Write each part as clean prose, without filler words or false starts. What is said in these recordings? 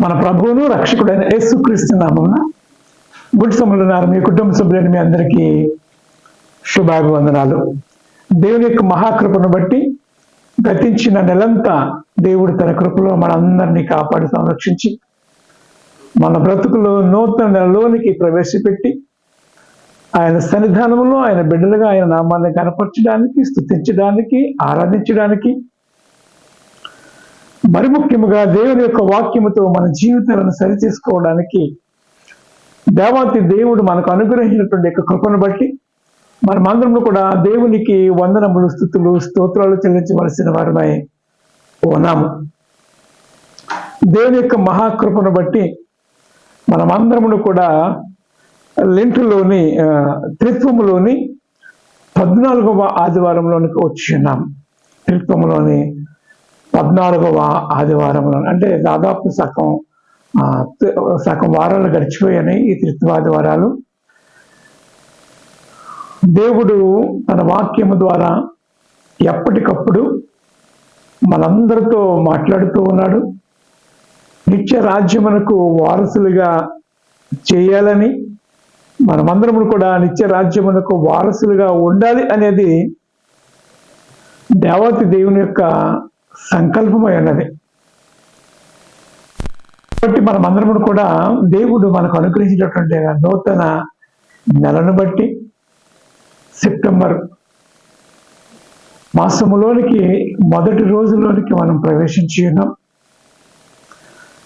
మన ప్రభువును రక్షకుడైన యేసుక్రీస్తు నామమున గుడ్ సములున్నారు మీ కుటుంబ సభ్యులైన మీ అందరికీ శుభాభివందనాలు. దేవుని యొక్క మహాకృపను బట్టి గతించిన నెలంతా దేవుడు తన కృపలో మనందరినీ కాపాడి సంరక్షించి మన బ్రతుకులో నూతన నెలలోనికి ప్రవేశపెట్టి ఆయన సన్నిధానంలో ఆయన బిడ్డలుగా ఆయన నామాన్ని కనపరచడానికి, స్తుతించడానికి, ఆరాధించడానికి, మరి ముఖ్యముగా దేవుని యొక్క వాక్యముతో మన జీవితాలను సరిచేసుకోవడానికి దేవాతి దేవుడు మనకు అనుగ్రహించినటువంటి యొక్క కృపను బట్టి మనమందరం కూడా దేవునికి వందనములు, స్తుతులు, స్తోత్రాలు చెల్లించవలసిన వారమై ఉన్నాము. దేవుని యొక్క మహాకృపను బట్టి మనమందరము కూడా లెంటులోని త్రిత్వములోని 14వ ఆదివారంలోనికి వచ్చి ఉన్నాం. త్రిత్వములోని 14వ ఆదివారంలో అంటే దాదాపు సగం వారాలు గడిచిపోయాయి ఈ త్రిత్వాదివారాలు. దేవుడు తన వాక్యము ద్వారా ఎప్పటికప్పుడు మనందరితో మాట్లాడుతూ ఉన్నాడు. నిత్య రాజ్యమునకు వారసులుగా చేయాలని, మనమందరము కూడా నిత్య రాజ్యమునకు వారసులుగా ఉండాలి అనేది దేవతి దేవుని యొక్క సంకల్పమై ఉన్నది. కాబట్టి మనమందరము కూడా దేవుడు మనకు అనుగ్రహించినటువంటి నూతన నెలను బట్టి సెప్టెంబర్ మాసములోనికి మొదటి రోజులోనికి మనం ప్రవేశించి ఉన్నాం.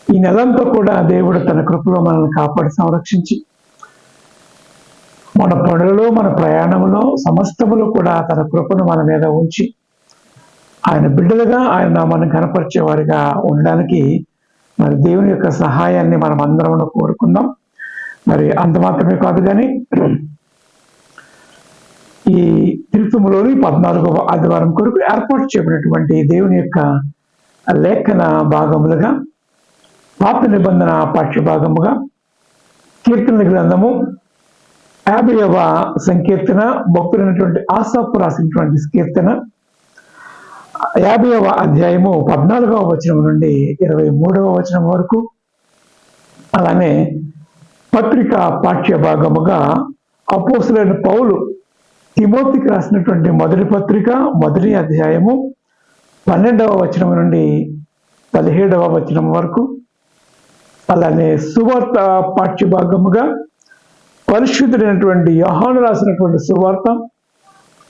ఈ నెలంతా కూడా దేవుడు తన కృపలో మనల్ని కాపాడి సంరక్షించి మన పనులలో, మన ప్రయాణంలో, సమస్తములో కూడా తన కృపను మన మీద ఉంచి ఆయన బిడ్డలుగా ఆయన నామాన్ని కనపరిచే వారిగా ఉండడానికి మరి దేవుని యొక్క సహాయాన్ని మనం అందరం కోరుకుందాం. మరి అంత మాత్రమే కాదు కానీ ఈ త్రిత్వములోని 14వ ఆదివారం కొరకు ఏర్పాటు చేయబడినటువంటి దేవుని యొక్క లేఖన భాగములుగా పాత నిబంధన పాఠ్య భాగముగా కీర్తన గ్రంథము 50వ సంకీర్తన, భక్తులైనటువంటి ఆసాపు రాసినటువంటి కీర్తన 50వ అధ్యాయము 14వ వచనం నుండి 23వ వచనం వరకు, అలానే పత్రిక పాఠ్య భాగముగా అపోస్తులైన పౌలు తిమోతికి రాసినటువంటి మొదటి పత్రిక 1వ అధ్యాయము 12వ వచనం నుండి 17వ వచనం వరకు, అలానే సువార్త పాఠ్య భాగముగా పరిశుద్ధుడైనటువంటి యోహాను రాసినటువంటి సువార్త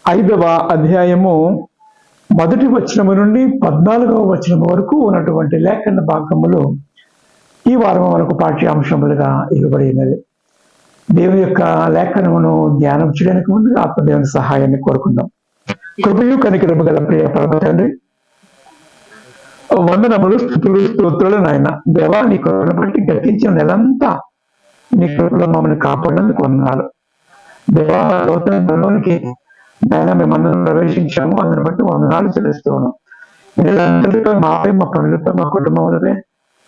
5వ అధ్యాయము 1వ వచనము నుండి 14వ వచనం వరకు ఉన్నటువంటి లేఖన భాగములు ఈ వారం మనకు పాఠ్యాంశములుగా ఇవ్వబడినది. దేవుని యొక్క లేఖనమును ధ్యానం చేయడానికి ముందు ఆత్మదేవుని సహాయాన్ని కోరుకుందాం. కృపయు కనికరము గల ప్రియ పరమ తండ్రి, వందనములు, స్తుతులు, స్తోత్రాలు నాయన. దేవా, నీ కృపను బట్టి గతించిన నెలంతా నీ కృపలో మమ్మల్ని కాపాడడానికి వందనాలు. దేవా, లోతులోనికి నాయన మేమందరం ప్రవేశించాము, అందుని బట్టి వందనాలు చెల్లిస్తూ ఉన్నాం. మీరందరితో మాపై, మా పనులపై, మా కుటుంబములపై,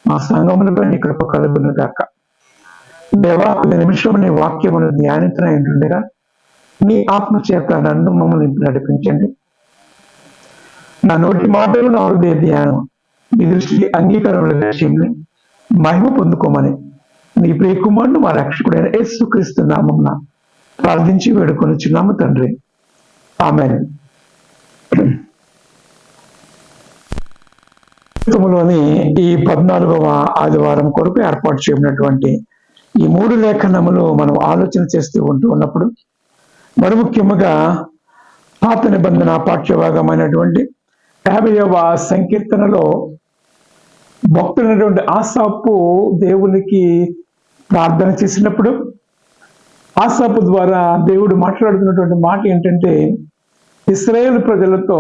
మా సంఘములపై నీ కృప కలుగును గాక. దేవా, ఈ నిమిషం నీ వాక్యమును ధ్యానించగా నీ ఆత్మ చేత నన్ను మమ్మల్ని నడిపించండి. నా నోటి మాటలు, నా హృదయ ధ్యానం నీ దృష్టికి అంగీకారములుగా చేయండి. మహిమ పొందుకోమని నీ ప్రియ కుమారుడు మా రక్షకుడైన యేసుక్రీస్తు నామమున ప్రార్థించి వేడుకొనుచున్నాము తండ్రి, ఆమేన్. లోని ఈ 14వ ఆదివారం కొరకు ఏర్పాటు చేయబడినటువంటి ఈ 3 లేఖనములు మనం ఆలోచన చేస్తూ ఉన్నప్పుడు మరి ముఖ్యముగా పాత నిబంధన పాఠ్యభాగమైనటువంటి 50వ సంకీర్తనలో భక్తులైనటువంటి ఆసాపు దేవునికి ప్రార్థన చేసినప్పుడు ఆసాపు ద్వారా దేవుడు మాట్లాడుతున్నటువంటి మాట ఏంటంటే, ఇశ్రాయేలు ప్రజలతో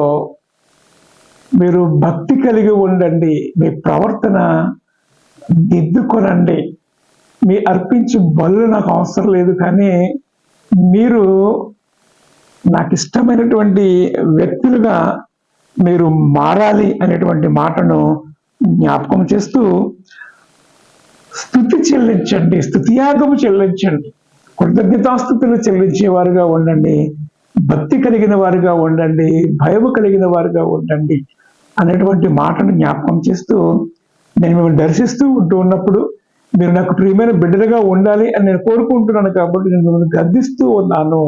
మీరు భక్తి కలిగి ఉండండి, మీ ప్రవర్తన దిద్దుకొనండి, మీ అర్పించే బలు నాకు అవసరం లేదు, కానీ మీరు నాకు ఇష్టమైనటువంటి వ్యక్తులుగా మీరు మారాలి అనేటువంటి మాటను జ్ఞాపకం చేస్తూ స్తుతి చెల్లించండి, స్తుతియాగము చెల్లించండి, కృతజ్ఞతాస్తుతులు చెల్లించేవారుగా ఉండండి, భక్తి కలిగిన వారుగా ఉండండి, భయము కలిగిన వారుగా ఉండండి అనేటువంటి మాటను జ్ఞాపకం చేస్తూ నేను మిమ్మల్ని దర్శిస్తూ ఉన్నప్పుడు మీరు నాకు ప్రియమైన బిడ్డలుగా ఉండాలి అని నేను కోరుకుంటున్నాను కాబట్టి నేను మిమ్మల్ని గద్దిస్తూ ఉన్నాను.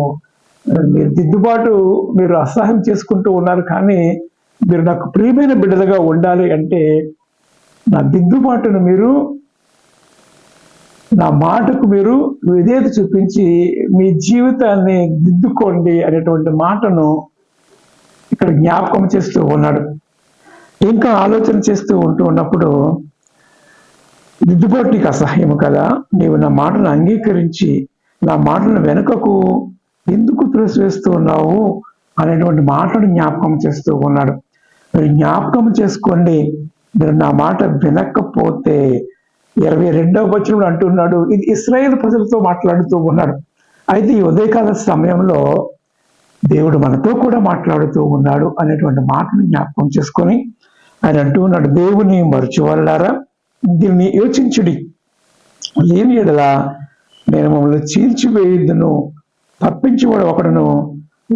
మీరు దిద్దుబాటు మీరు అసహ్యం చేసుకుంటూ ఉన్నారు, కానీ మీరు నాకు ప్రియమైన బిడ్డలుగా ఉండాలి అంటే నా దిద్దుబాటును మీరు, నా మాటకు మీరు విధేయత చూపించి మీ జీవితాన్ని దిద్దుకోండి అనేటువంటి మాటను ఇక్కడ జ్ఞాపకం చేస్తూ ఉన్నాడు. ఇంకా ఆలోచన చేస్తూ ఉన్నప్పుడు, దిద్దుబాటు నీకు అసహ్యము కదా, నీవు నా మాటను అంగీకరించి నా మాటను వెనుకకు ఎందుకు త్రోసివేస్తూ ఉన్నావు అనేటువంటి మాటను జ్ఞాపకం చేస్తూ ఉన్నాడు. మీరు జ్ఞాపకం చేసుకోండి, మీరు నా మాట వినకపోతే 22వ వచనంలో అంటున్నాడు, ఇది ఇశ్రాయేలు ప్రజలతో మాట్లాడుతూ ఉన్నాడు. అయితే ఈ ఉదయకాల సమయంలో దేవుడు మనతో కూడా మాట్లాడుతూ ఉన్నాడు అనేటువంటి మాటను జ్ఞాపకం చేసుకొని ఆయన అంటూ ఉన్నాడు, దేవుని మరచివారులారా దీన్ని యోచించుడి, లేని ఎడల నేను మమ్మల్ని చీల్చివేయుదును, తప్పించేవాడు ఒకడును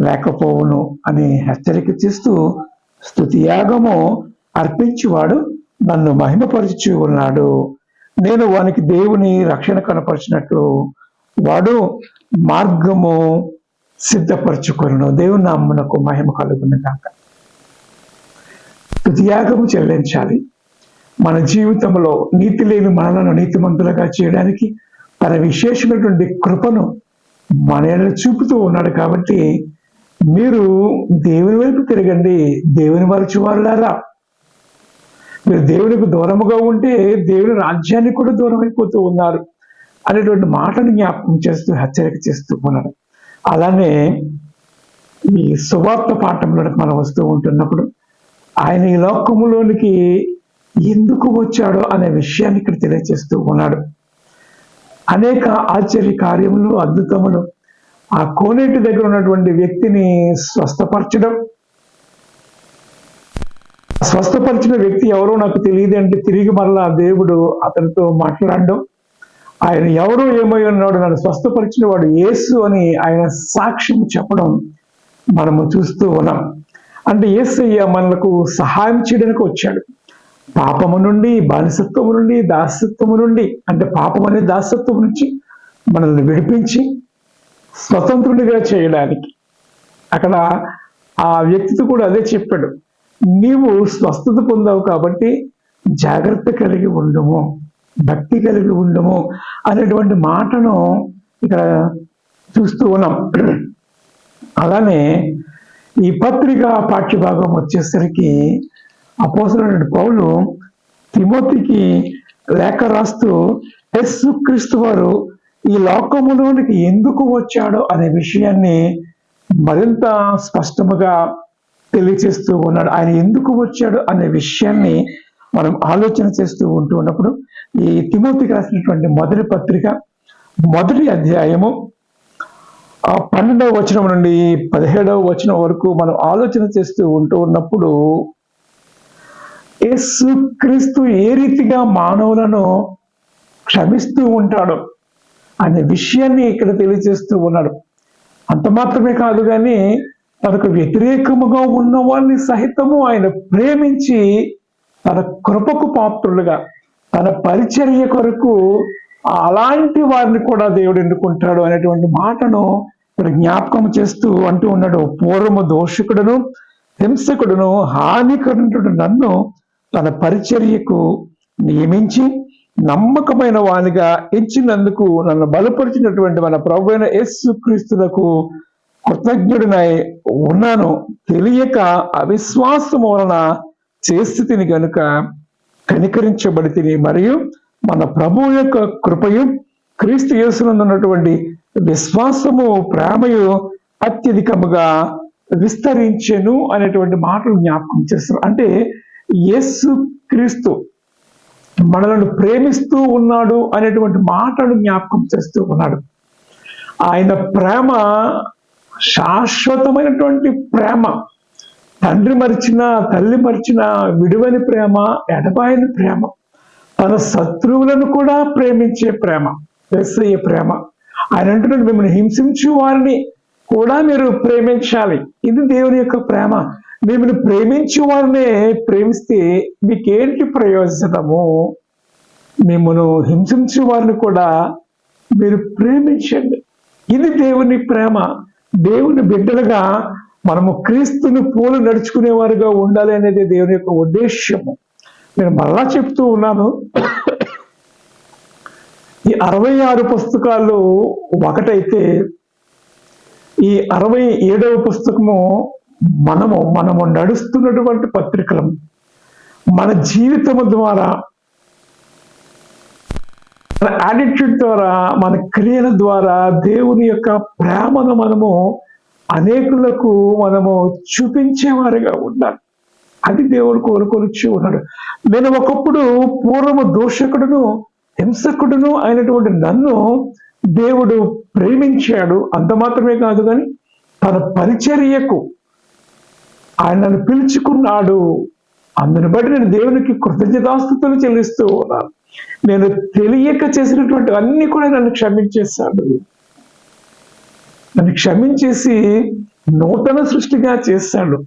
లేకపోవును అని హెచ్చరిక చేస్తూ, స్తుతియాగము అర్పించేవాడు నన్ను మహిమపరచు ఉన్నాడు, నేను వానికి దేవుని రక్షణ కనపరిచినట్లు వాడు మార్గము సిద్ధపరచుకొనును. దేవుని నామమునకు మహిమ కలుగును గాక. స్తుతియాగము చెల్లించాలి. మన జీవితంలో నీతి లేని మనలను నీతిమంతులుగా చేయడానికి తన విశేషమైనటువంటి కృపను మన చూపుతూ ఉన్నాడు. కాబట్టి మీరు దేవుని వైపు తిరగండి, దేవుని మరచివారులారా. మీరు దేవునికి దూరముగా ఉంటే దేవుని రాజ్యానికి కూడా దూరం అయిపోతూ ఉన్నారు అనేటువంటి మాటను జ్ఞాపకం చేస్తూ హెచ్చరిక చేస్తూ ఉన్నాడు. అలానే ఈ సువార్త పాఠంలోకి మనం వస్తూ ఉంటున్నప్పుడు ఆయన ఈ లోకములోనికి ఎందుకు వచ్చాడో అనే విషయాన్ని ఇక్కడ తెలియజేస్తూ ఉన్నాడు. అనేక ఆశ్చర్య కార్యములు, అద్భుతములు, ఆ కోనేటి దగ్గర ఉన్నటువంటి వ్యక్తిని స్వస్థపరచడం, స్వస్థపరిచిన వ్యక్తి ఎవరో నాకు తెలియదు అంటే తిరిగి మరలా దేవుడు అతనితో మాట్లాడడం, ఆయన ఎవరో ఏమై ఉన్నాడు, నన్ను స్వస్థపరిచిన వాడు యేసు అని ఆయన సాక్ష్యం చెప్పడం మనము చూస్తూ ఉన్నాం. అంటే యేసయ్య మనకు సహాయం చేయడానికి వచ్చాడు. పాపము నుండి, బానిసత్వము నుండి, దాసత్వము నుండి, అంటే పాపం అనే దాసత్వం నుంచి మనల్ని విడిపించి స్వతంత్రుడిగా చేయడానికి. అక్కడ ఆ వ్యక్తితో కూడా అదే చెప్పాడు, నీవు స్వస్థత పొందావు కాబట్టి జాగ్రత్త కలిగి ఉండము, భక్తి కలిగి ఉండము అనేటువంటి మాటను ఇక్కడ చూస్తూ ఉన్నాం. అలానే ఈ పత్రిక పాఠ్యభాగం వచ్చేసరికి అపోస్తలుడైన పౌలు తిమోతికి లేఖ రాస్తూ యేసుక్రీస్తు వారు ఈ లోకములోనికి ఎందుకు వచ్చాడో అనే విషయాన్ని మరింత స్పష్టముగా తెలియచేస్తూ ఉన్నాడు. ఆయన ఎందుకు వచ్చాడు అనే విషయాన్ని మనం ఆలోచన చేస్తూ ఉన్నప్పుడు ఈ తిమోతికి రాసినటువంటి మొదటి పత్రిక 1వ అధ్యాయము 12వ వచనం నుండి 17వ వచనం వరకు మనం ఆలోచన చేస్తూ ఉన్నప్పుడు యేసుక్రీస్తు ఏ రీతిగా మానవులను క్షమిస్తూ ఉంటాడు అనే విషయాన్ని ఇక్కడ తెలియజేస్తూ ఉన్నాడు. అంత మాత్రమే కాదు, కానీ తనకు వ్యతిరేకముగా ఉన్న వాళ్ళని సహితము ఆయన ప్రేమించి తన కృపకు పాత్రులుగా, తన పరిచర్య కొరకు అలాంటి వారిని కూడా దేవుడు ఎన్నుకుంటాడు అనేటువంటి మాటను ఇక్కడ జ్ఞాపకం చేస్తూ అంటూ ఉన్నాడు. పూర్వము దోషకుడును హింసకుడును హానికరుడు నన్ను తన పరిచర్యకు నియమించి నమ్మకమైన వానిగా ఎంచినందుకు నన్ను బలపరిచినటువంటి మన ప్రభువైన యేసుక్రీస్తులకు కృతజ్ఞుడినై ఉన్నాను. తెలియక అవిశ్వాసం వలన చేస్థితిని గనుక కనికరించబడి తిని, మరియు మన ప్రభువు యొక్క కృపయు క్రీస్తు యేసునందున్నటువంటి విశ్వాసము ప్రేమయు అత్యధికముగా విస్తరించెను అనేటువంటి మాటలు జ్ఞాపకం చేస్తారు. అంటే యేసు క్రీస్తు మనలను ప్రేమిస్తూ ఉన్నాడు అనేటువంటి మాటలు జ్ఞాపకం చేస్తూ ఉన్నాడు. ఆయన ప్రేమ శాశ్వతమైనటువంటి ప్రేమ, తండ్రి మరిచిన, తల్లి మరిచిన విడువని ప్రేమ, ఎడబాయని ప్రేమ, తన శత్రువులను కూడా ప్రేమించే ప్రేమ యేసయ్య ప్రేమ. ఆయన అంటున్నాడు, మిమ్మల్ని హింసించు వారిని కూడా మీరు ప్రేమించాలి. ఇది దేవుని యొక్క ప్రేమ. మిమ్మల్ని ప్రేమించే వారినే ప్రేమిస్తే మీకేంటి ప్రయోజనము? మిమ్మల్ని హింసించే వారిని కూడా మీరు ప్రేమించండి. ఇది దేవుని ప్రేమ. దేవుని బిడ్డలుగా మనము క్రీస్తుని పోలు నడుచుకునే వారుగా ఉండాలి అనేది దేవుని యొక్క ఉద్దేశ్యము. నేను మరలా చెప్తూ ఉన్నాను, ఈ 66 పుస్తకాలు ఒకటైతే ఈ 67వ పుస్తకము మనము నడుస్తున్నటువంటి పత్రికలము. మన జీవితము ద్వారా, మన యాటిట్యూడ్ ద్వారా, మన క్రియల ద్వారా దేవుని యొక్క ప్రేమను మనము అనేకులకు మనము చూపించేవారుగా ఉండాలి. అది దేవుడు కోరుకొనిచ్చి ఉన్నాడు. నేను ఒకప్పుడు పూర్వము దోషకుడును హింసకుడును అయినటువంటి నన్ను దేవుడు ప్రేమించాడు. అంత మాత్రమే కాదు, కానీ తన పరిచర్యకు ఆయన నన్ను పిలుచుకున్నాడు. అందుని బట్టి నేను దేవునికి కృతజ్ఞతాస్తుతులు చెల్లిస్తూ ఉన్నాను. నేను తెలియక చేసినటువంటి అన్ని కూడా నన్ను క్షమించేశాడు. నన్ను క్షమించేసి నూతన సృష్టిగా చేశాడు.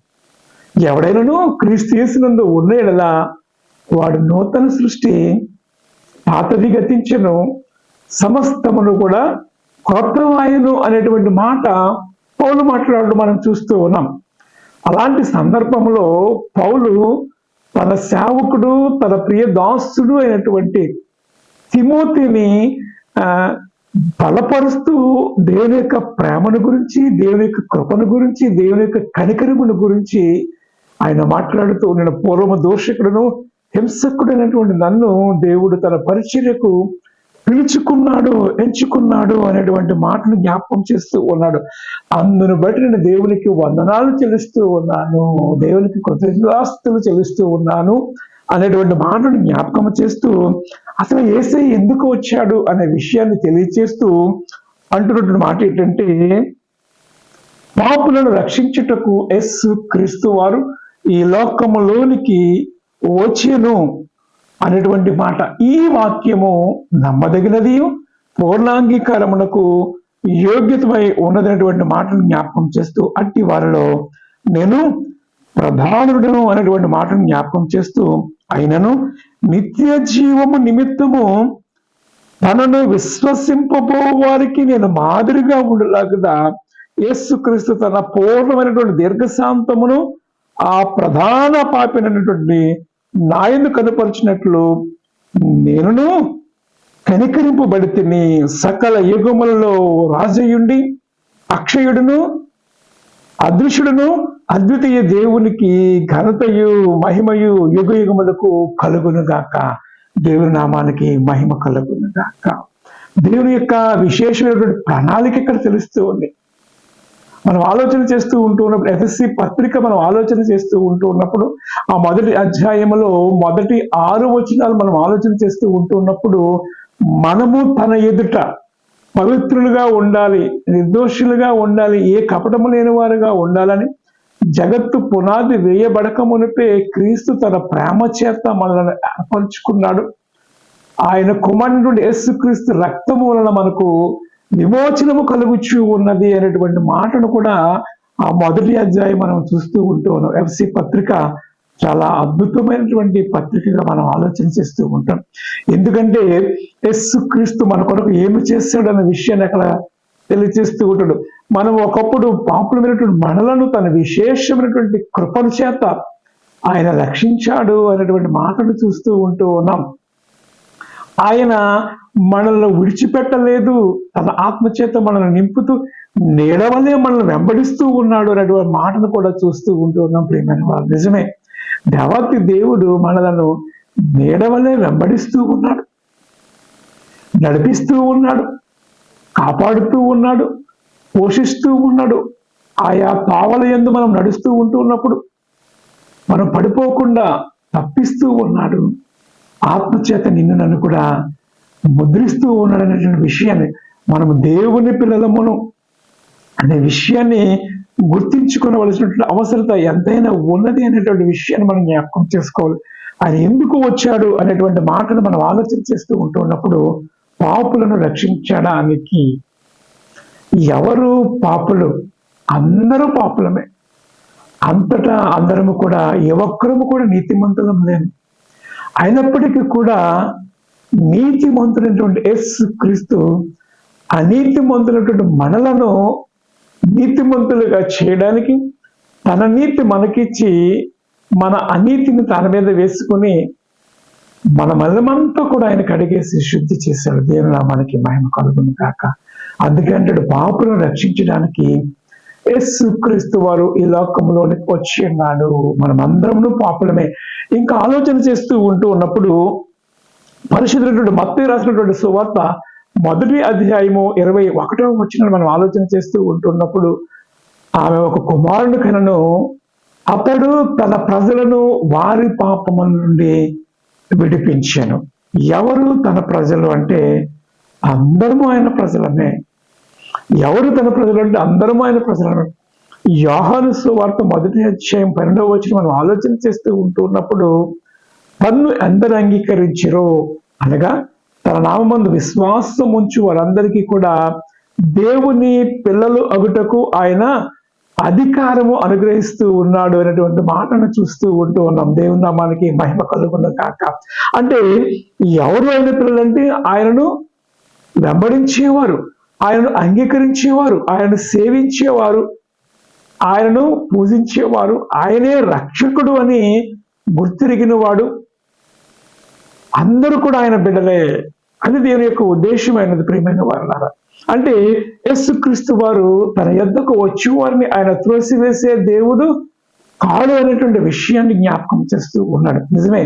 ఎవడైనాను క్రీస్తు యేసునందు ఉన్న ఎడల వాడు నూతన సృష్టి, పాతది గతించెను, సమస్తమును కూడా క్రొత్తవాయును అనేటువంటి మాట పౌలు మాట్లాడడం మనం చూస్తూ ఉన్నాం. అలాంటి సందర్భంలో పౌలు తన సేవకుడు, తన ప్రియ దాసుడు అయినటువంటి తిమోతిని బలపరుస్తూ దేవుని యొక్క ప్రేమను గురించి, దేవుని యొక్క కృపను గురించి, దేవుని యొక్క కనికరమును గురించి ఆయన మాట్లాడుతూ, నేను పూర్వము దోషకుడును హింసకుడైనటువంటి నన్ను దేవుడు తన పరిచర్యకు పిలుచుకున్నాడు, ఎంచుకున్నాడు అనేటువంటి మాటను జ్ఞాపకం చేస్తూ ఉన్నాడు. అందును బట్టి నేను దేవునికి వందనాలు చెల్లిస్తూ ఉన్నాను, దేవునికి కృతజ్ఞతాస్తుతులు చెల్లిస్తూ ఉన్నాను అనేటువంటి మాటను జ్ఞాపకం చేస్తూ, అసలు యేసయ్య ఎందుకు వచ్చాడు అనే విషయాన్ని తెలియచేస్తూ అంటున్నటువంటి మాట ఏంటంటే, పాపులను రక్షించుటకు యేసు క్రీస్తు వారు ఈ లోకములోనికి వచ్చెను అనేటువంటి మాట. ఈ వాక్యము నమ్మదగినది, పూర్ణాంగీకారమునకు యోగ్యతమై ఉన్నదనేటువంటి మాటను జ్ఞాపకం చేస్తూ, అట్టి వారిలో నేను ప్రధానుడను అనేటువంటి మాటను జ్ఞాపకం చేస్తూ, అయినను నిత్య జీవము నిమిత్తము తనను విశ్వసింపబో వారికి నేను మాదిరిగా ఉండలాగా యేసుక్రీస్తు తన పూర్ణమైనటువంటి దీర్ఘశాంతమును ఆ ప్రధాన పాపినటువంటి నాయను కనుపరిచినట్లు నేనును కనికరింపబడితిని. సకల యుగములలో రాజయుండి అక్షయుడును అదృశ్యుడును అద్వితీయ దేవునికి ఘనతయు మహిమయు యుగ యుగములకు కలుగునుగాక. దేవుని నామానికి మహిమ కలుగునుగాక. దేవుని యొక్క విశేషమైనటువంటి ప్రణాళిక ఇక్కడ తెలుస్తూ ఉంది. మనం ఆలోచన చేస్తూ ఉంటూ ఉన్నప్పుడు, ఎఫ్ఎస్సి పత్రిక మనం ఆలోచన చేస్తూ ఉంటూ ఉన్నప్పుడు, ఆ మొదటి అధ్యాయంలో మొదటి 6 వచనాలు మనం ఆలోచన చేస్తూ ఉంటూ ఉన్నప్పుడు, మనము తన ఎదుట పవిత్రులుగా ఉండాలి, నిర్దోషులుగా ఉండాలి, ఏ కపటము లేని వారుగా ఉండాలని జగత్తు పునాది వేయబడక మునిపే క్రీస్తు తన ప్రేమ చేత మనల్ని ఏర్పరచుకున్నాడు. ఆయన కుమారుడు యేసుక్రీస్తు రక్తము వలన మనకు విమోచనము కలుగుచూ ఉన్నది అనేటువంటి మాటను కూడా ఆ మొదటి అధ్యాయం మనం చూస్తూ ఉంటూ ఉన్నాం. ఎఫ్ఎస్సి పత్రిక చాలా అద్భుతమైనటువంటి పత్రికగా మనం ఆలోచన చేస్తూ ఉంటాం. ఎందుకంటే యేసుక్రీస్తు మన కొరకు ఏమి చేస్తాడు అనే విషయాన్ని అక్కడ తెలియజేస్తూ ఉంటాడు. మనం ఒకప్పుడు పాపులమైనటువంటి మనలను తన విశేషమైనటువంటి కృపను చేత ఆయన రక్షించాడు అనేటువంటి మాటను చూస్తూ ఉంటూ ఉన్నాం. ఆయన మనల్ని విడిచిపెట్టలేదు, తన ఆత్మచేత మనల్ని నింపుతూ నీడవలే మనల్ని వెంబడిస్తూ ఉన్నాడు అనేటువంటి మాటను కూడా చూస్తూ ఉంటూ ఉన్నాం. ప్రియమైన వారు, నిజమే, దేవాతి దేవుడు మనలను నీడవలే వెంబడిస్తూ ఉన్నాడు, నడిపిస్తూ ఉన్నాడు, కాపాడుతూ ఉన్నాడు, పోషిస్తూ ఉన్నాడు. ఆయా పావల యందు మనం నడుస్తూ ఉంటూ ఉన్నప్పుడు మనం పడిపోకుండా తప్పిస్తూ ఉన్నాడు. ఆత్మచేత నిన్ను నన్ను కూడా ముద్రిస్తూ ఉన్నాడు అనేటువంటి విషయాన్ని, మనము దేవుని పిల్లలమును అనే విషయాన్ని గుర్తించుకోవలసినటువంటి అవసరత ఎంతైనా ఉన్నది అనేటువంటి విషయాన్ని మనం జ్ఞాపకం చేసుకోవాలి. ఆయన ఎందుకు వచ్చాడు అనేటువంటి మాటను మనం ఆలోచన చేస్తూ ఉంటూ ఉన్నప్పుడు, పాపులను రక్షించడానికి. ఎవరు పాపులు? అందరూ పాపులమే. అంతటా అందరము కూడా ఏ ఒక్కరము కూడా నీతిమంతులం లేము. అయినప్పటికీ కూడా నీతిమంతులైనటువంటి యేసు క్రీస్తు అనీతిమంతులైనటువంటి మనలను నీతిమంతులుగా చేయడానికి తన నీతి మనకిచ్చి మన అనీతిని తన మీద వేసుకుని మన మల్లమంతా కూడా ఆయన కడిగేసి శుద్ధి చేశాడు. దేవుని నామానికి మహిమ కలుగును కాక. అందుకంటే పాపులను రక్షించడానికి యేసు క్రీస్తు వారు ఈ లోకంలోనికి వచ్చి ఉన్నాడు. మనమందరము పాపులమే. ఇంకా ఆలోచన చేస్తూ ఉన్నప్పుడు పరిశుద్ధుడైనటువంటి మత్తయి రాసినటువంటి సువార్త 1వ అధ్యాయము 21వ వచనం మనం ఆలోచన చేస్తూ ఉంటున్నప్పుడు, ఆమె ఒక కుమారుని కనను, అతడు తన ప్రజలను వారి పాపముల నుండి విడిపించాను. ఎవరు తన ప్రజలు అంటే అందరము ఆయన ప్రజలమే. ఎవరు తన ప్రజలు అంటే అందరము ఆయన ప్రజలమే. యోహాను సువార్త 1వ అధ్యాయం 12వ వచనం మనం ఆలోచన చేస్తూ ఉంటున్నప్పుడు, తన్ను ఎందరు అంగీకరించిరో అనగా తన నామమందు విశ్వాసం ఉంచు వారందరికీ కూడా దేవుని పిల్లలు అగుటకు ఆయన అధికారము అనుగ్రహిస్తూ ఉన్నాడు అనేటువంటి మాటను చూస్తూ ఉన్నాం. దేవుని నామానికి మహిమ కలుగును కాక. అంటే ఎవరు ఆయన పిల్లలంటే ఆయనను వెంబడించేవారు, ఆయనను అంగీకరించేవారు, ఆయనను సేవించేవారు, ఆయనను పూజించేవారు, ఆయనే రక్షకుడు అని గుర్తిరిగిన వాడు. అందరూ కూడా ఆయన బిడ్డలే. అది దేవుని యొక్క ఉద్దేశమైనది. ప్రియమైన వారులారా, అంటే యేసుక్రీస్తు వారు తన యొద్దకు వచ్చి వారిని ఆయన త్రోసివేసే దేవుడు కాడు అనేటువంటి విషయాన్ని జ్ఞాపకం చేస్తూ ఉన్నాడు. నిజమే,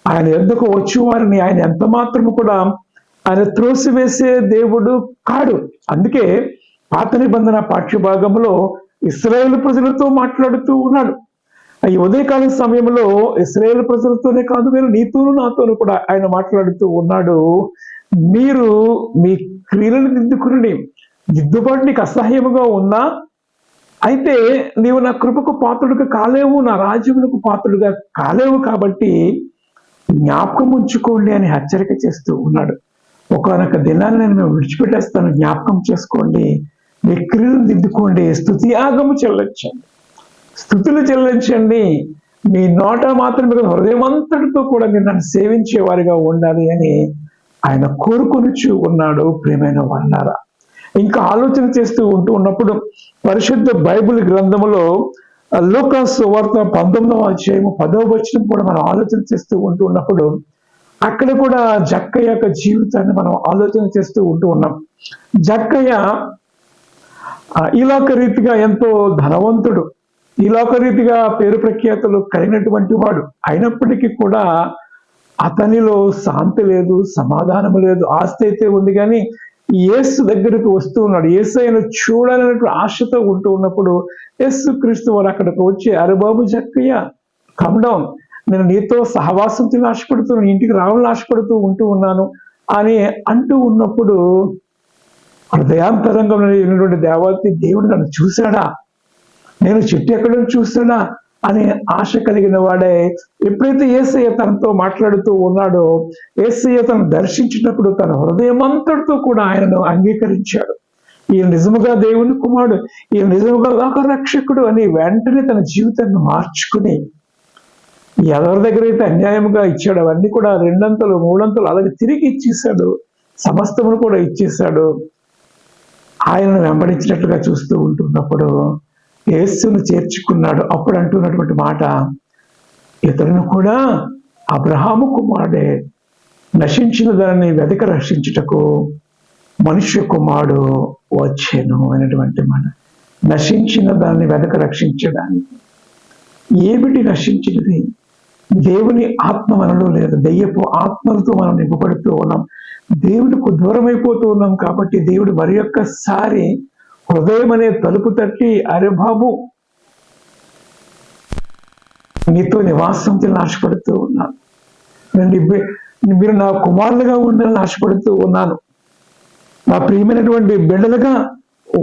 ఆయన యొద్దకు వచ్చి వారిని ఆయన ఎంత మాత్రము కూడా ఆయన త్రోసివేసే దేవుడు కాడు. అందుకే పాత నిబంధన పాఠ్యభాగంలో ఇశ్రాయేలు ప్రజలతో మాట్లాడుతూ ఉన్నాడు. ఈ ఉదయకాల సమయంలో ఇశ్రాయేలు ప్రజలతోనే కాదు, మీరు నీతోనూ నాతోనూ కూడా ఆయన మాట్లాడుతూ ఉన్నాడు. మీరు మీ క్రియలను దిద్దుకుని, దిద్దుబాటు నీకు అసహ్యముగా ఉన్నా అయితే నీవు నా కృపకు పాత్రుడుగా కాలేవు, నా రాజ్యములకు పాత్రుడుగా కాలేవు, కాబట్టి జ్ఞాపకం ఉంచుకోండి అని హెచ్చరిక చేస్తూ ఉన్నాడు. ఒకనొక దినాన్ని నేను విడిచిపెట్టేస్తాను, జ్ఞాపకం చేసుకోండి, మీ క్రియలను దిద్దుకోండి, స్తుతియాగము చెల్లించండి, స్తుతులు చెల్లించండి, మీ నోట మాత్రమే హృదయమంతటితో కూడా మీరు నన్ను సేవించే వారిగా ఉండాలి అని ఆయన కోరుకొనిచూ ఉన్నాడు. ప్రియమైన వాళ్ళారా, ఇంకా ఆలోచన చేస్తూ ఉన్నప్పుడు పరిశుద్ధ బైబిల్ గ్రంథములో లూకా సువార్త 19వ అధ్యాయము 10వ వచనం కూడా మనం ఆలోచన చేస్తూ ఉన్నప్పుడు అక్కడ కూడా జక్కయ్య యొక్క జీవితాన్ని మనం ఆలోచన చేస్తూ ఉన్నాం. జక్కయ్య ఈ లోక రీతిగా ఎంతో ధనవంతుడు, ఈ లోక రీతిగా పేరు ప్రఖ్యాతులు కలిగినటువంటి వాడు. అయినప్పటికీ కూడా అతనిలో శాంతి లేదు, సమాధానం లేదు. ఆస్తి అయితే ఉంది కానీ యేసు దగ్గరికి వస్తూ ఉన్నాడు, యేసయ్యను చూడాలనేటువంటి ఆశతో ఉన్నప్పుడు యేసు క్రీస్తు వారు అక్కడికి వచ్చి, అరే బాబు జక్కయ్య, కమ్ డౌన్, నేను నీతో సహవాసంతో ఆశపడుతున్నాను, ఇంటికి రావాలని ఆశపడుతూ ఉన్నాను అని అంటూ ఉన్నప్పుడు హృదయాంతరంగా ఉన్నటువంటి దేవత దేవుడు నన్ను చూశాడా, నేను చెట్టు ఎక్కడో చూస్తాడా అనే ఆశ కలిగిన వాడే ఎప్పుడైతే యేసయ్య తనతో మాట్లాడుతూ ఉన్నాడో, యేసయ్య తను దర్శించినప్పుడు తన హృదయమంతటితో కూడా ఆయనను అంగీకరించాడు. ఈయన నిజముగా దేవుని కుమారుడు, ఈయన నిజముగా లోక రక్షకుడు అని వెంటనే తన జీవితాన్ని మార్చుకుని ఎవరి దగ్గర అయితే అన్యాయంగా ఇచ్చాడు అవన్నీ కూడా 2 3 అలాగే తిరిగి ఇచ్చేశాడు. సమస్తమును కూడా ఇచ్చేశాడు. ఆయనను వెంబడించినట్లుగా చూస్తూ ఉంటున్నప్పుడు యేసును చేర్చుకున్నాడు. అప్పుడు అంటున్నటువంటి మాట, ఇతరులను కూడా అబ్రహాము కుమారుడే, నశించిన దానిని వెదక రక్షించుటకు మనుష్య కుమారుడు వచ్చెను అనేటువంటి మాట. నశించిన దాన్ని వెదక రక్షించడానికి. ఏమిటి నశించినది? దేవుని ఆత్మ మనలో లేదు, దెయ్యపు ఆత్మలతో మనం నింపబడుతూ ఉన్నాం, దేవుడికి దూరం అయిపోతూ ఉన్నాం. కాబట్టి దేవుడు మరి ఒక్కసారి హృదయం అనే తలుపు తట్టి, అరే బాబు, నీతో నివాసం ఆశపడుతూ ఉన్నాను, మీరు నా కుమారులుగా ఉండాలని ఆశపడుతూ ఉన్నాను, నా ప్రియమైనటువంటి బిడ్డలుగా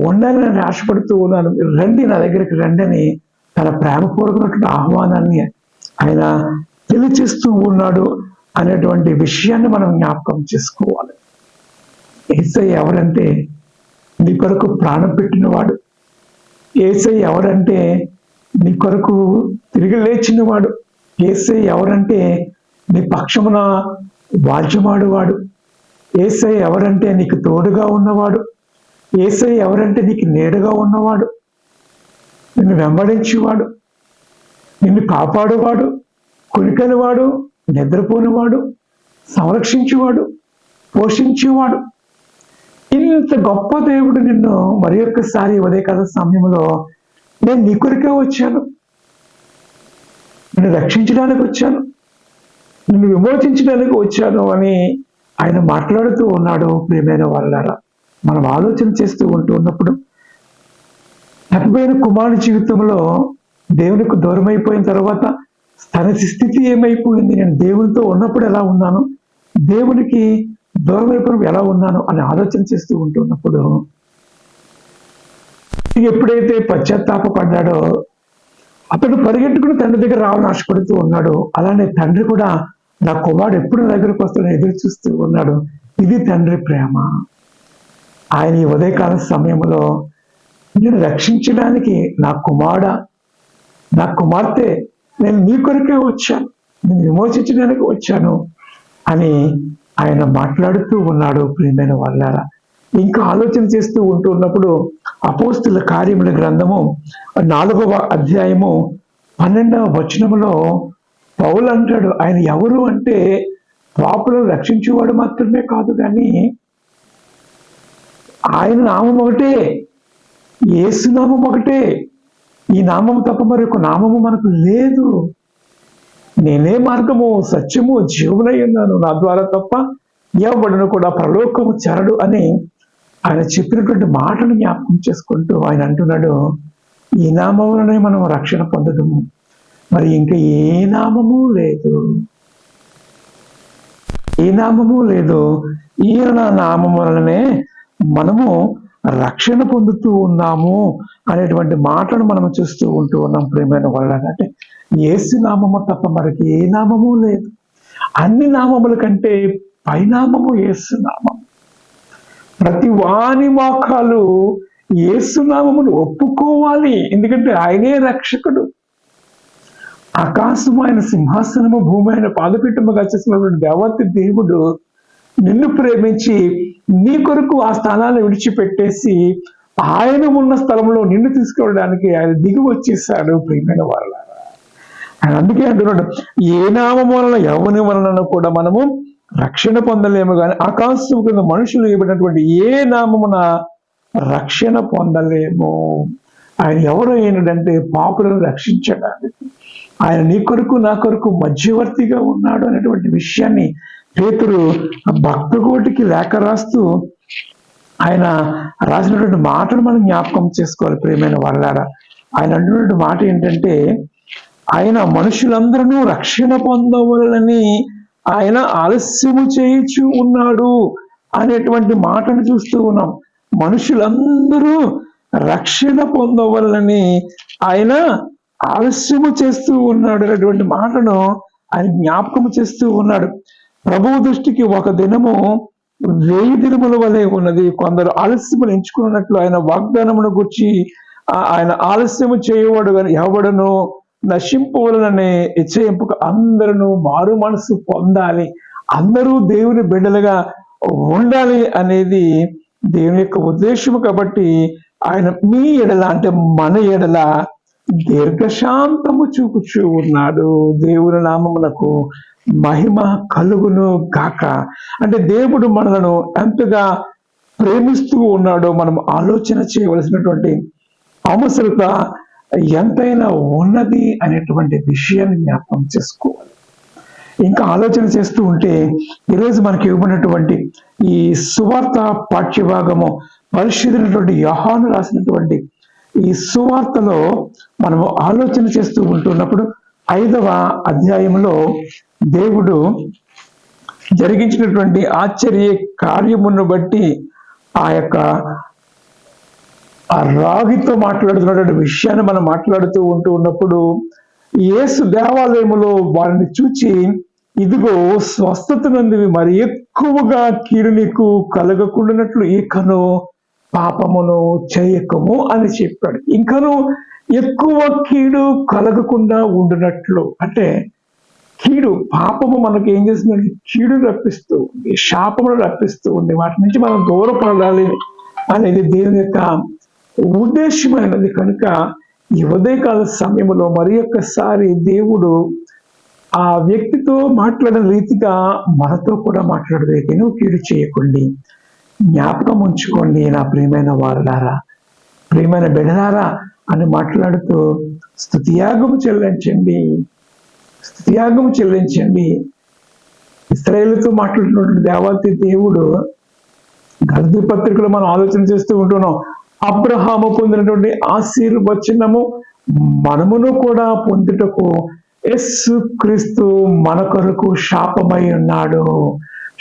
ఉండాలని ఆశపడుతూ ఉన్నాను, రండి, నా దగ్గరికి రండి అని తన ప్రేమపూర్వకమైనటువంటి ఆహ్వానాన్ని ఆయన తెలియచేస్తూ ఉన్నాడు అనేటువంటి విషయాన్ని మనం జ్ఞాపకం చేసుకోవాలి. యేసయ్య ఎవరంటే నీ కొరకు ప్రాణం పెట్టినవాడు. యేసయ్య ఎవరంటే నీ కొరకు తిరిగి లేచిన వాడు. యేసయ్య ఎవరంటే నీ పక్షమున వాద్యమాడువాడు. యేసయ్య ఎవరంటే నీకు తోడుగా ఉన్నవాడు. యేసయ్య ఎవరంటే నీకు నీడగా ఉన్నవాడు, నిన్ను వెంబడించేవాడు, నిన్ను కాపాడువాడు, కునికనివాడు, నిద్రపోనివాడు, సంరక్షించేవాడు, పోషించేవాడు. ఇంత గొప్ప దేవుడు నిన్ను మరి ఒక్కసారి ఉదయకాల సమయంలో నేను నీ కొరికే వచ్చాను, నిన్ను రక్షించడానికి వచ్చాను, నిన్ను విమోచించడానికి వచ్చాను అని ఆయన మాట్లాడుతూ ఉన్నాడు. ప్రియమైన వాళ్ళారా, మనం ఆలోచన చేస్తూ ఉన్నప్పుడు తప్పిపోయిన కుమారుడి జీవితంలో దేవునికి దూరం అయిపోయిన తర్వాత తన స్థితి ఏమైపోయింది, నేను దేవునితో ఉన్నప్పుడు ఎలా ఉన్నాను, దేవునికి దూరం అయిపోయినప్పుడు ఎలా ఉన్నాను అని ఆలోచన చేస్తూ ఉంటున్నప్పుడు ఎప్పుడైతే పశ్చాత్తాపడ్డాడో అతడు పరిగెట్టుకుని తండ్రి దగ్గర రావాలని ఆశపడుతూ ఉన్నాడు. అలానే తండ్రి కూడా నా కుమారుడు ఎప్పుడు నా దగ్గరకు వస్తాడని ఎదురు చూస్తూ ఉన్నాడు. ఇది తండ్రి ప్రేమ. ఆయన ఈ ఉదయకాల సమయంలో నేను రక్షించడానికి నా కుమారుడా, నా కుమార్తె, నేను నీ కొరకే వచ్చాను, నేను విమోచించడానికి వచ్చాను అని ఆయన మాట్లాడుతూ ఉన్నాడు. ప్రియమైన వాళ్ళారా, ఇంకా ఆలోచన చేస్తూ ఉంటున్నప్పుడు అపోస్తుల కార్యముల గ్రంథము 4వ అధ్యాయము 12వ వచనములో పౌలు అంటాడు, ఆయన ఎవరు అంటే పాపులను రక్షించేవాడు మాత్రమే కాదు, కానీ ఆయన నామం ఒకటే, యేసు నామం ఒకటే. ఈ నామం తప్ప మరొక నామము మనకు లేదు. నేనే మార్గము, సత్యము, జీవనై ఉన్నాను, నా ద్వారా తప్ప ఎవడను కూడా పరలోకము చేరడు అని ఆయన చెప్పినటువంటి మాటను జ్ఞాపకం చేసుకుంటూ ఆయన అంటున్నాడు, ఈ నామంలోనే మనం రక్షణ పొందడము, మరి ఇంకా ఏ నామము లేదు, ఏ నామము లేదు. ఈయన నామం వలనే మనము రక్షణ పొందుతూ ఉన్నాము అనేటువంటి మాటను మనం చూస్తూ ఉంటూ ఉన్నాం. ప్రియమైన వాళ్ళని, అంటే యేసు నామము తప్ప మనకి ఏ నామము లేదు. అన్ని నామముల కంటే పైనామము యేసు నామం. ప్రతి వాని మోకాలు యేసు నామమును ఒప్పుకోవాలి, ఎందుకంటే ఆయనే రక్షకుడు. ఆకాశము ఆయన సింహాసనము, భూమి ఆయన పాదపీఠముగా చేసినటువంటి దేవత దేవుడు నిన్ను ప్రేమించి నీ కొరకు ఆ స్థానాన్ని విడిచిపెట్టేసి ఆయన ఉన్న స్థలంలో నిన్ను తీసుకెళ్ళడానికి ఆయన దిగి వచ్చేసాడు. ప్రియమైన వాళ్ళ, ఆయన అందుకే అంటున్నాడు, ఏ నామం వలన ఎవరి వలన కూడా మనము రక్షణ పొందలేము, కానీ ఆకాశం కింద మనుషులు ఇవ్వబడినటువంటి ఏ నామమున రక్షణ పొందలేము. ఆయన ఎవరు అయినడంటే పాపులను రక్షించడానికి. ఆయన నీ కొరకు నా కొరకు మధ్యవర్తిగా ఉన్నాడు అనేటువంటి విషయాన్ని పేతురు భక్తకోటికి లేఖ రాస్తూ ఆయన రాసినటువంటి మాటను మనం జ్ఞాపకం చేసుకోవాలి. ప్రియమైన వాళ్ళారా, ఆయన అంటున్నటువంటి మాట ఏంటంటే, ఆయన మనుషులందరూ రక్షణ పొందవలని ఆయన ఆలస్యము చేయించు ఉన్నాడు అనేటువంటి మాటను చూస్తూ ఉన్నాం. మనుషులందరూ రక్షణ పొందవలని ఆయన ఆలస్యము చేస్తూ ఉన్నాడు అనేటువంటి మాటను ఆయన జ్ఞాపకం చేస్తూ ఉన్నాడు. ప్రభువు దృష్టికి ఒక దినము 1000 దినముల వలె ఉన్నది. కొందరు ఆలస్యమును ఎంచుకున్నట్లు ఆయన వాగ్దానమును గుర్చి ఆయన ఆలస్యము చేయవాడు కానీ ఎవడను నశింపవలననే హెచ్చరింపుకు అందరూ మారు మనసు పొందాలి, అందరూ దేవుని బిడ్డలుగా ఉండాలి అనేది దేవుని యొక్క ఉద్దేశము. కాబట్టి ఆయన మీ ఎడల, అంటే మన ఎడల దీర్ఘశాంతము చూపుచూ ఉన్నాడు. దేవుని నామమునకు మహిమ కలుగును గాక. అంటే దేవుడు మనలను ఎంతగా ప్రేమిస్తూ ఉన్నాడో మనం ఆలోచన చేయవలసినటువంటి అవసరత ఎంతైనా ఉన్నది అనేటువంటి విషయాన్ని జ్ఞాపకం చేసుకోవాలి. ఇంకా ఆలోచన చేస్తూ ఉంటే ఈరోజు మనకి ఇవ్వబడినటువంటి ఈ సువార్త పాఠ్యభాగము పరిశుద్ధులైనటువంటి యోహాను రాసినటువంటి ఈ సువార్తలో మనము ఆలోచన చేస్తూ ఉంటున్నప్పుడు 5వ అధ్యాయంలో దేవుడు జరిగించినటువంటి ఆశ్చర్య కార్యమును బట్టి ఆ యొక్క రాగితో మాట్లాడుతున్నటువంటి విషయాన్ని మనం మాట్లాడుతూ ఉన్నప్పుడు యేసు దేవాలయములో వారిని చూచి, ఇదిగో స్వస్థత నందివి, మరి ఎక్కువగా కీడు నీకు కలగకుండానట్లు ఇకను పాపమును చేయకము అని చెప్పాడు. ఇంకను ఎక్కువ కీడు కలగకుండా ఉండినట్లు, అంటే కీడు పాపము మనకి ఏం చేస్తుందంటే కీడు రప్పిస్తూ ఉంది, శాపమును రప్పిస్తూ ఉంది. వాటి నుంచి మనం దూరపడాలి అనేది దేవుని యొక్క ఉద్దేశమైనది. కనుక ఈ ఉదయకాల సమయంలో మరి ఒక్కసారి దేవుడు ఆ వ్యక్తితో మాట్లాడిన రీతిగా మనతో కూడా మాట్లాడబోయేది. నువ్వు కీడు చేయకండి, జ్ఞాపకం ఉంచుకోండి నా ప్రియమైన వారులారా, ప్రియమైన బిడ్డలారా అని మాట్లాడుతూ స్తుతియాగము చెల్లించండి, స్తుతియాగము చెల్లించండి. ఇశ్రాయేలుతో మాట్లాడినటువంటి దేవాతి దేవుడు గలతీ పత్రికలో మనం ఆలోచన చేస్తూ ఉంటున్నాం. అబ్రహాము పొందినటువంటి ఆశీర్వచనము మనమును కూడా పొందుటకు యేసు క్రీస్తు మన కొరకు శాపమై ఉన్నాడు,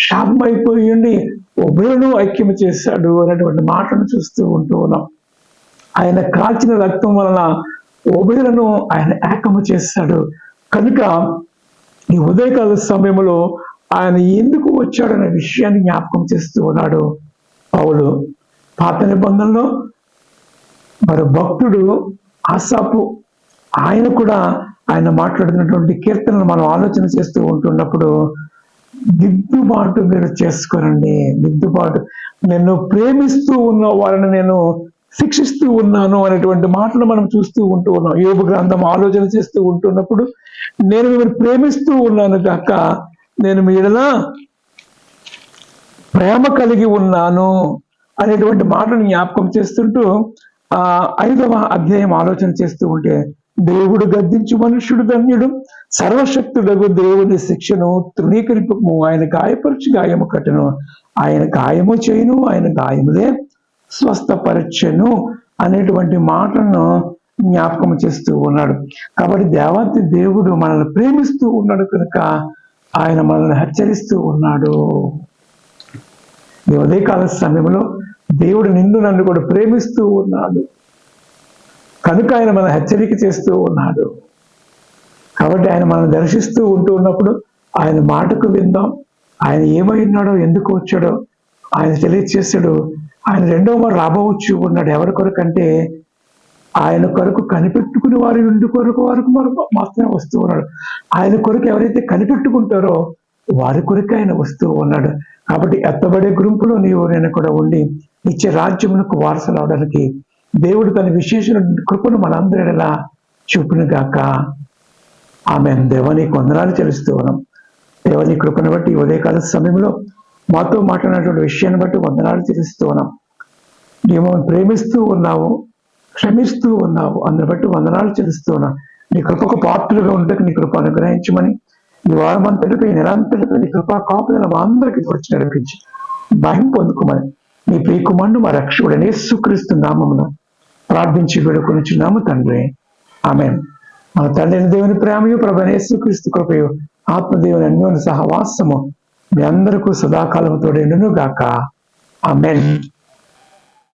శాపమైపోయింది ఉభయులను ఐక్యము చేశాడు అనేటువంటి మాటను చూస్తూ ఉంటూ ఉన్నాం. ఆయన కాల్చిన రక్తం వలన ఉభయులను ఆయన ఏకము చేశాడు. కనుక ఈ ఉదయకాల సమయంలో ఆయన ఎందుకు వచ్చాడనే విషయాన్ని జ్ఞాపకం చేస్తూ ఉన్నాడు పౌలు. పాత నిబంధనలో మరి భక్తుడు ఆసాపు, ఆయన కూడా ఆయన మాట్లాడుతున్నటువంటి కీర్తనలు మనం ఆలోచన చేస్తూ ఉంటున్నప్పుడు దిద్దుబాటు మీరు చేసుకోరండి, దిద్దుబాటు, నేను ప్రేమిస్తూ ఉన్న వారిని నేను శిక్షిస్తూ ఉన్నాను అనేటువంటి మాటలు మనం చూస్తూ ఉంటూ ఉన్నాం. యోబు గ్రంథం ఆలోచన చేస్తూ ఉంటున్నప్పుడు నేను మిమ్మల్ని ప్రేమిస్తూ ఉన్నాను కాక నేను మీ యెడల ప్రేమ కలిగి ఉన్నాను అనేటువంటి మాటను జ్ఞాపకం చేస్తుంటూ 5వ అధ్యాయం ఆలోచన చేస్తూ ఉంటే, దేవుడు గద్దించు మనుష్యుడు ధన్యుడు, సర్వశక్తుడగు దేవుని శిక్షను తృణీకరింపము, ఆయన గాయపరచు గాయము కట్టును, ఆయన గాయము చేయును, ఆయన గాయములే స్వస్థపరచెను అనేటువంటి మాటలను జ్ఞాపకం చేస్తూ ఉన్నాడు. కాబట్టి దేవాతి దేవుడు మనల్ని ప్రేమిస్తూ ఉన్నాడు కనుక ఆయన మనల్ని హెచ్చరిస్తూ ఉన్నాడు. ఈ ఉదయకాల సమయంలో దేవుడు నిన్ను నన్ను కూడా ప్రేమిస్తూ ఉన్నాడు కనుక ఆయన మన హెచ్చరిక చేస్తూ ఉన్నాడు. కాబట్టి ఆయన మనం దర్శిస్తూ ఉంటూ ఉన్నప్పుడు ఆయన మాటకు విందాం. ఆయన ఏమై ఉన్నాడో, ఎందుకు వచ్చాడో ఆయన తెలియచేశాడు. ఆయన రెండవ మారు రాబోవచ్చు ఉన్నాడు. ఎవరి కొరకు అంటే ఆయన కొరకు కనిపెట్టుకుని వారి ఇంటి కొరకు మాత్రమే వస్తూ ఉన్నాడు. ఆయన కొరకు ఎవరైతే కనిపెట్టుకుంటారో వారి కొరకు ఆయన వస్తూ ఉన్నాడు. కాబట్టి ఎత్తబడే గుంపులో నీవు నేను కూడా ఉండి ఇచ్చే రాజ్యమునకు వారసులు అవడానికి దేవుడు తన విశేష కృపను మనందరిలా చూపును గాక. ఆమేన్. దేవాని వందనాలు చెల్లిస్తూ ఉన్నాం. దేవాని కృపను బట్టి ఉదయకాల సమయంలో మాతో మాట్లాడినటువంటి విషయాన్ని బట్టి వందనాలు చెల్లిస్తూ ఉన్నాం. నీవు ప్రేమిస్తూ ఉన్నావు, క్షమిస్తూ ఉన్నావు, అందుని బట్టి వందనాలు చెల్లిస్తూ ఉన్నాం. నీ కృపకు పాత్రలుగా ఉండక నీ కృప అనుగ్రహించమని, ఈ వారం అంతటితో ఈ నెల అంతటితో నీ కృపా కాపుదల మా అందరికీ వచ్చి నడిపించి భయం పొందుకోమని నీ ప్రియకుమారుడు మా రక్షకుడైన యేసుక్రీస్తు నామమున ప్రార్థించి వేడుకొనుచున్నాము తండ్రి. ఆమేన్. మన తండ్రి దేవుని ప్రేమయు ప్రభువైన యేసుక్రీస్తు కృపయు ఆత్మదేవుని అన్యోన్య సహవాసము మీ అందరికీ సదాకాలము తోడేండును గాక. ఆమేన్.